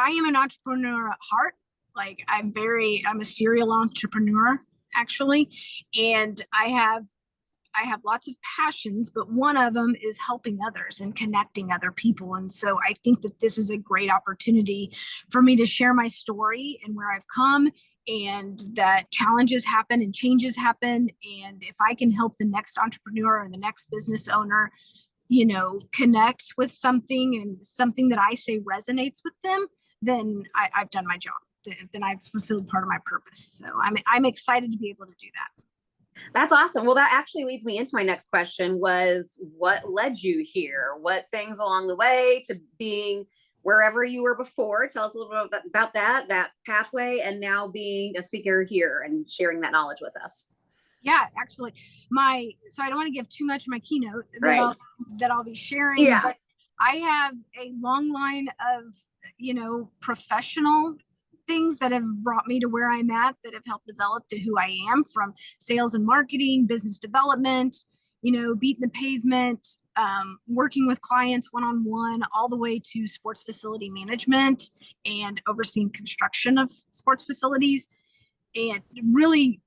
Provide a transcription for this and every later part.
I am an entrepreneur at heart. Like I'm a serial entrepreneur actually, and I have lots of passions, but one of them is helping others and connecting other people. And so I think that this is a great opportunity for me to share my story and where I've come, and that challenges happen and changes happen. And if I can help the next entrepreneur or the next business owner, connect with something and something that I say resonates with them, then I've done my job. Then I've fulfilled part of my purpose. So I'm excited to be able to do that. That's awesome. Well, that actually leads me into my next question was what led you here? What things along the way to being wherever you were before? Tell us a little bit about that pathway, and now being a speaker here and sharing that knowledge with us. Yeah, actually, so I don't want to give too much of my keynote Right. that I'll be sharing. Yeah. But I have a long line of, professional things that have brought me to where I'm at, that have helped develop to who I am, from sales and marketing, business development, beating the pavement, working with clients one-on-one, all the way to sports facility management and overseeing construction of sports facilities. And really,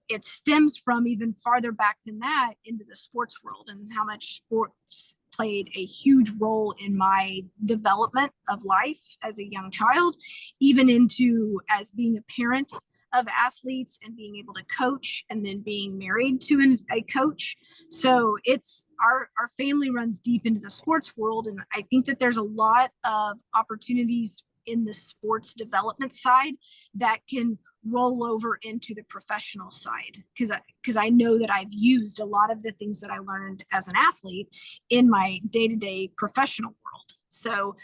it stems from even farther back than that into the sports world, and how much sports played a huge role in my development of life as a young child, even into as being a parent of athletes and being able to coach, and then being married to a coach. So it's our family runs deep into the sports world. And I think that there's a lot of opportunities in the sports development side that can roll over into the professional side, because I know that I've used a lot of the things that I learned as an athlete in my day-to-day professional world. So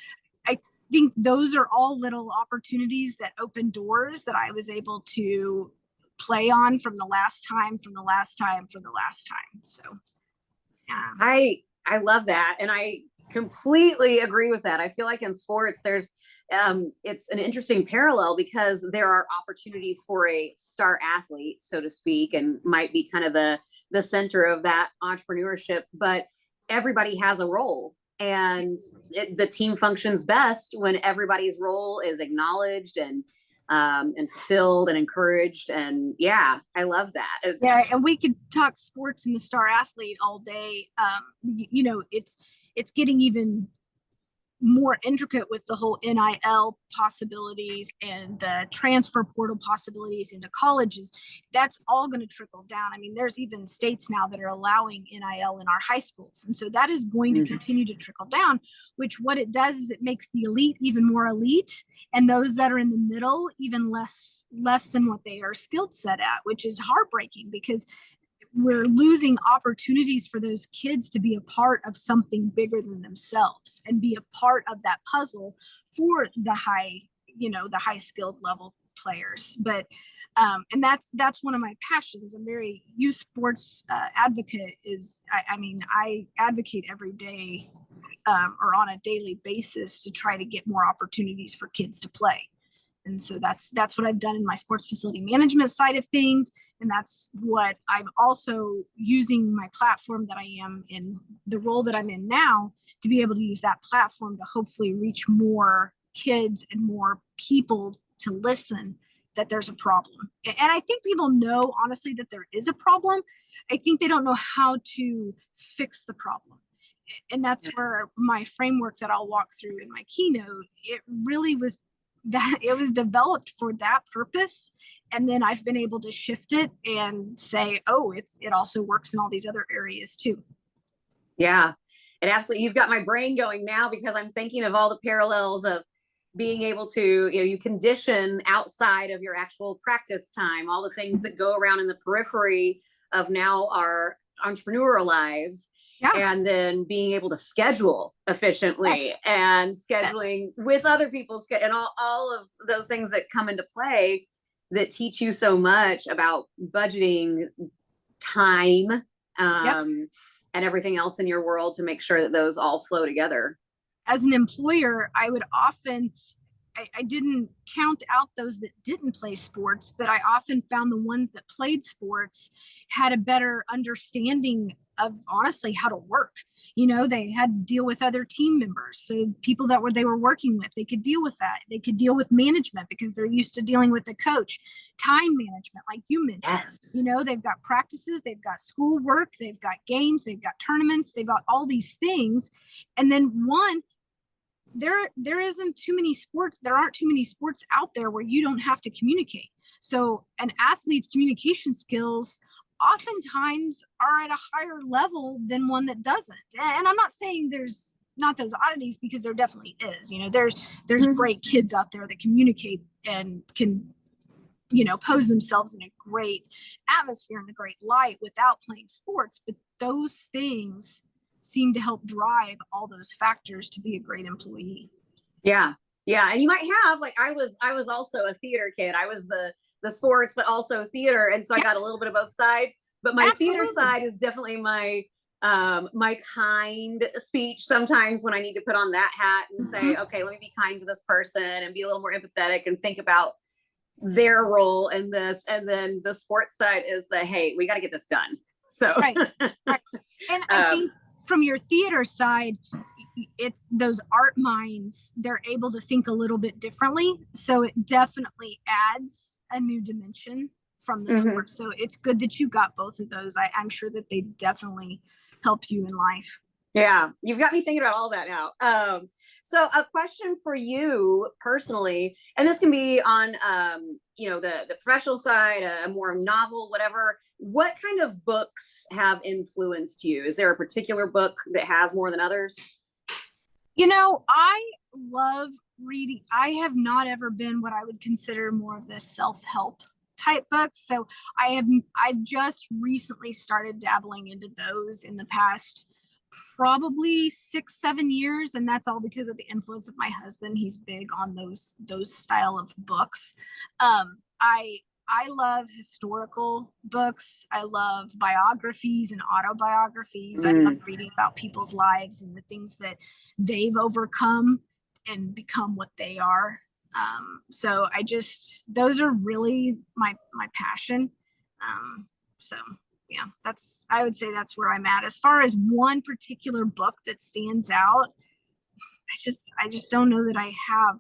I think those are all little opportunities that open doors that I was able to play on from the last time. So yeah. I love that. And I completely agree with that. I feel like in sports, it's an interesting parallel, because there are opportunities for a star athlete, so to speak, and might be kind of the center of that entrepreneurship, but everybody has a role. And the team functions best when everybody's role is acknowledged and fulfilled and encouraged. And yeah, I love that. Yeah, and we could talk sports and the star athlete all day. It's getting even more intricate with the whole NIL possibilities and the transfer portal possibilities into colleges. That's all going to trickle down. I mean, there's even states now that are allowing NIL in our high schools. And so that is going to continue to trickle down, which what it does is it makes the elite even more elite, and those that are in the middle even less than what they are skilled set at, which is heartbreaking, because we're losing opportunities for those kids to be a part of something bigger than themselves and be a part of that puzzle for the high skilled level players. But and that's one of my passions. I'm very youth sports advocate. I advocate every day, or on a daily basis, to try to get more opportunities for kids to play. And so that's what I've done in my sports facility management side of things. And that's what I'm also using my platform that I am in, the role that I'm in now, to be able to use that platform to hopefully reach more kids and more people to listen that there's a problem. And I think people know, honestly, that there is a problem. I think they don't know how to fix the problem. And that's where my framework that I'll walk through in my keynote, it really was that it was developed for that purpose. And then I've been able to shift it and say, oh, it also works in all these other areas too. Yeah, and absolutely. You've got my brain going now, because I'm thinking of all the parallels of being able to, you condition outside of your actual practice time, all the things that go around in the periphery of now our entrepreneurial lives. Yeah. And then being able to schedule efficiently, and scheduling with other people's, and all of those things that come into play that teach you so much about budgeting time, and everything else in your world, to make sure that those all flow together. As an employer, I would often, I didn't count out those that didn't play sports, but I often found the ones that played sports had a better understanding of honestly how to work. They had to deal with other team members. So people that they were working with, they could deal with that. They could deal with management because they're used to dealing with the coach. Time management, like you mentioned. Yes. They've got practices, they've got school work, they've got games, they've got tournaments, they've got all these things. And then there aren't too many sports out there where you don't have to communicate. So an athlete's communication skills oftentimes are at a higher level than one that doesn't. And I'm not saying there's not those oddities, because there definitely is. There's great kids out there that communicate and can pose themselves in a great atmosphere and a great light without playing sports. But those things seem to help drive all those factors to be a great employee. Yeah. And you might have, like, I was also a theater kid. I was the sports, but also theater. And so I got a little bit of both sides, but my theater side is definitely my kind speech sometimes when I need to put on that hat and say, okay, let me be kind to this person and be a little more empathetic and think about their role in this. And then the sports side is hey, we got to get this done. So, right. And I think from your theater side, it's those art minds, they're able to think a little bit differently. So it definitely adds a new dimension from the sport. So it's good that you got both of those. I'm sure that they definitely help you in life. Yeah, you've got me thinking about all that now. So a question for you personally, and this can be on, the professional side, a more novel, whatever. What kind of books have influenced you? Is there a particular book that has more than others? I love reading. I have not ever been what I would consider more of the self-help type books. So I've just recently started dabbling into those in the past probably 6-7 years, and that's all because of the influence of my husband. He's big on those style of books. I love historical books. I love biographies and autobiographies. I love reading about people's lives and the things that they've overcome and become what they are. So those are really my passion. So yeah, I would say that's where I'm at. As far as one particular book that stands out, I just don't know that I have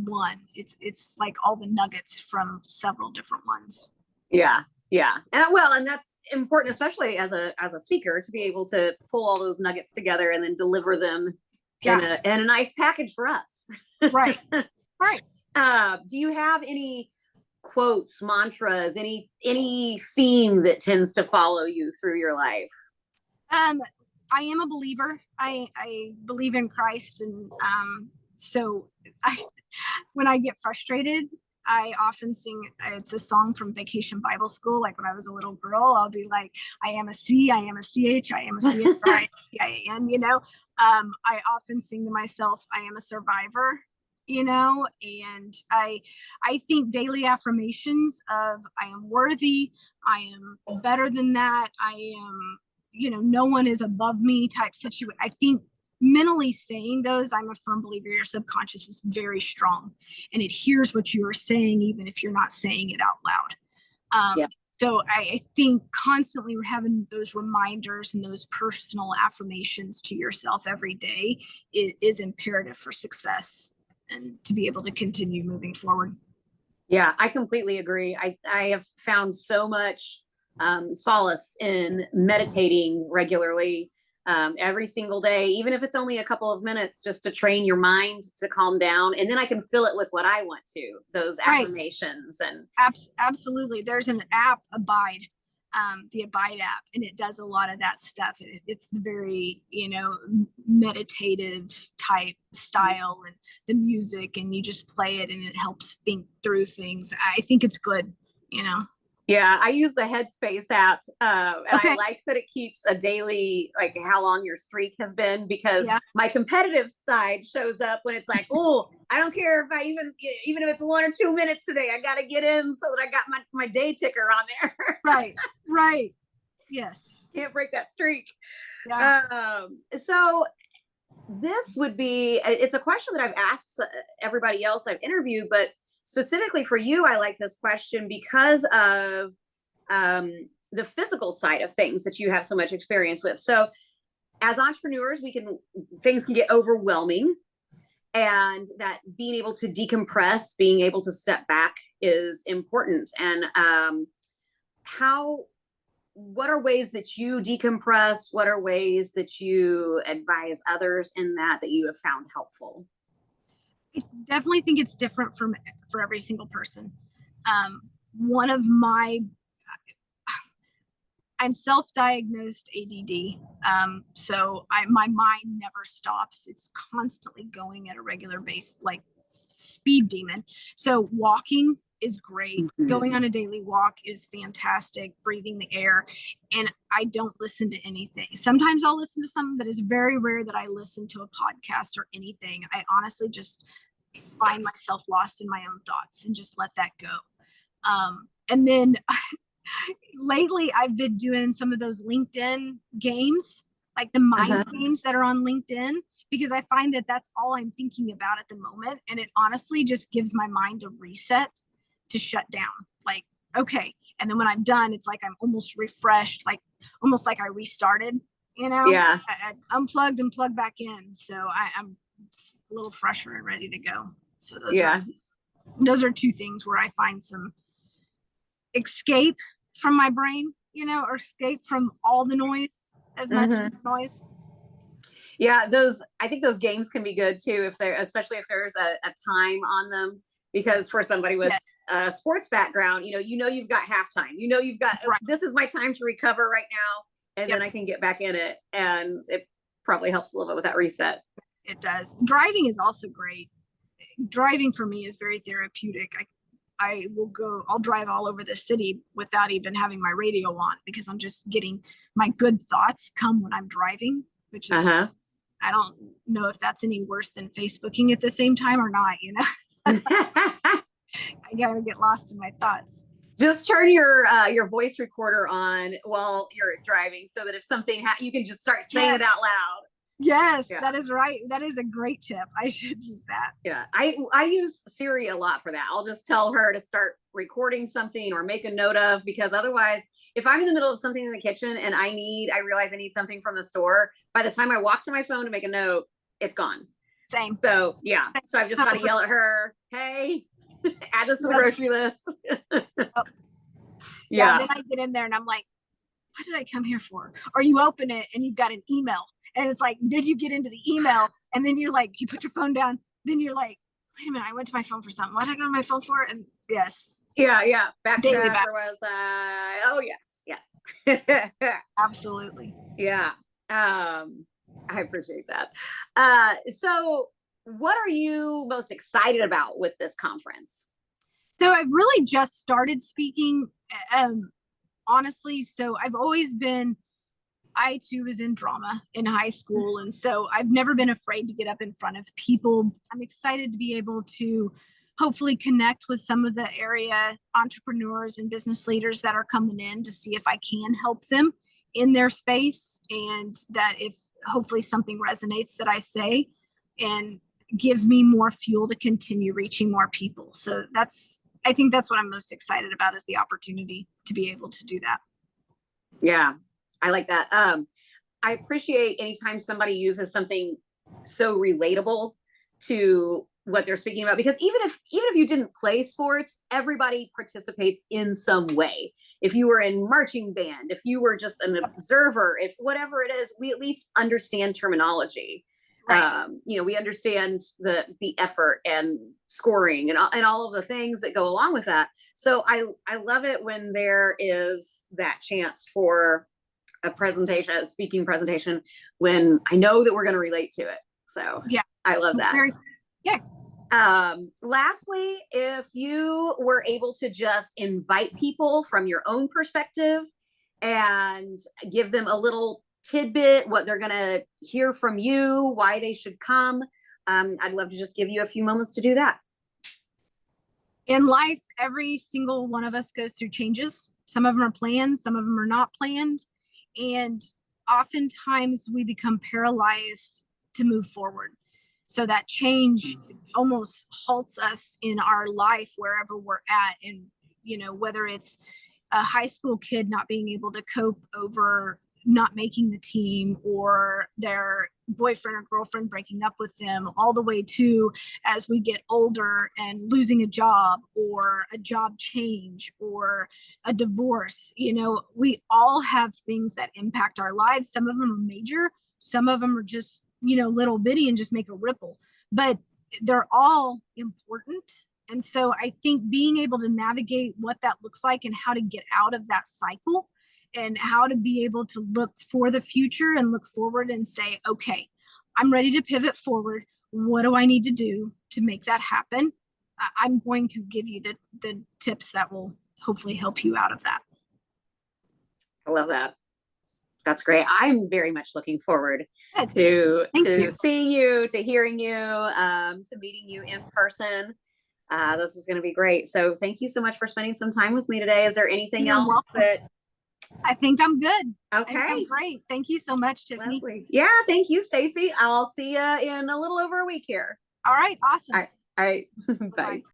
one. It's like all the nuggets from several different ones. Yeah. And that's important, especially as a speaker, to be able to pull all those nuggets together and then deliver them in a nice package for us. Right. Do you have any quotes, mantras, any theme that tends to follow you through your life? I am a believer. I believe in Christ, and so when I get frustrated, I often sing. It's a song from Vacation Bible School. Like when I was a little girl, I'll be like, "I am a C, I am a CH, I am a CHRIAN." I often sing to myself, "I am a survivor." And I think daily affirmations of I am worthy, I am better than that, I am, no one is above me type situation. I think mentally saying those, I'm a firm believer your subconscious is very strong and it hears what you are saying, even if you're not saying it out loud. So I think constantly we're having those reminders and those personal affirmations to yourself every day is imperative for success and to be able to continue moving forward. Yeah, I completely agree. I have found so much solace in meditating regularly every single day, even if it's only a couple of minutes, just to train your mind to calm down. And then I can fill it with what I want to, those affirmations. And absolutely. There's an app, Abide, the Abide app, and it does a lot of that stuff. It's very, meditative type style and the music, and you just play it and it helps think through things. I think it's good, Yeah, I use the Headspace app, and I like that it keeps a daily, like how long your streak has been, because my competitive side shows up when it's like, oh, I don't care if even if it's 1 or 2 minutes today, I got to get in so that I got my day ticker on there. Right. Yes. Can't break that streak. Yeah. So this would be, it's a question that I've asked everybody else I've interviewed, but specifically for you, I like this question because of the physical side of things that you have so much experience with. So as entrepreneurs, things can get overwhelming, and that being able to decompress, being able to step back is important. And what are ways that you decompress? What are ways that you advise others in that you have found helpful? I definitely think it's different for every single person. I'm self-diagnosed ADD. So my mind never stops. It's constantly going at a regular base, like speed demon. So walking is great. Mm-hmm. Going on a daily walk is fantastic. Breathing the air. And I don't listen to anything. Sometimes I'll listen to something, but it's very rare that I listen to a podcast or anything. I honestly just find myself lost in my own thoughts and just let that go. And then lately I've been doing some of those LinkedIn games, like the mind games that are on LinkedIn, because I find that that's all I'm thinking about at the moment. And it honestly just gives my mind a reset to shut down. Like, okay. And then when I'm done, it's like I'm almost refreshed, like almost like I restarted, Yeah. I unplugged and plugged back in. So I'm a little fresher and ready to go. So those are two things where I find some escape from my brain, or escape from all the noise as much as the noise. Yeah, I think those games can be good too, especially if there's a time on them, because for somebody with a sports background, you've got halftime, you've got, this is my time to recover right now, and then I can get back in it, and it probably helps a little bit with that reset. It does. Driving is also great. Driving for me is very therapeutic. I'll drive all over the city without even having my radio on, because I'm just getting my good thoughts come when I'm driving, which is, I don't know if that's any worse than Facebooking at the same time or not, I gotta get lost in my thoughts. Just turn your voice recorder on while you're driving, so that if something you can just start saying it out loud. Yes, that is right. That is a great tip. I should use that. Yeah, I use Siri a lot for that. I'll just tell her to start recording something or make a note of, because otherwise, if I'm in the middle of something in the kitchen and I realize I need something from the store, by the time I walk to my phone to make a note, it's gone. Same. So yeah, so I've just got to yell at her, hey, add this to the grocery list. Yeah. Then I get in there and I'm like, what did I come here for? Or you open it and you've got an email. And it's like, did you get into the email? And then you're like, you put your phone down. Then you're like, wait a minute, I went to my phone for something. What did I go to my phone for? And yes. Yeah. Back to back. Was oh, yes. Absolutely. Yeah. I appreciate that. So what are you most excited about with this conference? So I've really just started speaking, honestly. So I too was in drama in high school. And so I've never been afraid to get up in front of people. I'm excited to be able to hopefully connect with some of the area entrepreneurs and business leaders that are coming in, to see if I can help them in their space, and that if hopefully something resonates that I say, and give me more fuel to continue reaching more people. So I think that's what I'm most excited about, is the opportunity to be able to do that. Yeah. I like that. I appreciate anytime somebody uses something so relatable to what they're speaking about, because even if you didn't play sports, everybody participates in some way. If you were in marching band, if you were just an observer, if whatever it is, we at least understand terminology. Right. We understand the effort and scoring and all of the things that go along with that. So I love it when there is that chance for a speaking presentation, when I know that we're going to relate to it. So yeah, I love that. Lastly, if you were able to just invite people from your own perspective and give them a little tidbit, what they're going to hear from you, why they should come, I'd love to just give you a few moments to do that. In life, every single one of us goes through changes. Some of them are planned, some of them are not planned. And oftentimes we become paralyzed to move forward. So that change almost halts us in our life wherever we're at. And, you know, whether it's a high school kid not being able to cope over not making the team, or their boyfriend or girlfriend breaking up with them, all the way to as we get older and losing a job or a job change or a divorce. You know, we all have things that impact our lives. Some of them are major, some of them are just, you know, little bitty and just make a ripple, but they're all important. And so I think being able to navigate what that looks like and how to get out of that cycle, and how to be able to look for the future and look forward and say, okay, I'm ready to pivot forward. What do I need to do to make that happen? I'm going to give you the tips that will hopefully help you out of that. I love that. That's great. I'm very much looking forward Thank to you. seeing you, to hearing you, to meeting you in person. This is going to be great. So thank you so much for spending some time with me today. Is there anything else that... I think I'm good. Okay. I'm great. Thank you so much, Tiffany. Lovely. Yeah, thank you, Stacie. I'll see you in a little over a week here. All right, awesome. All right. Bye.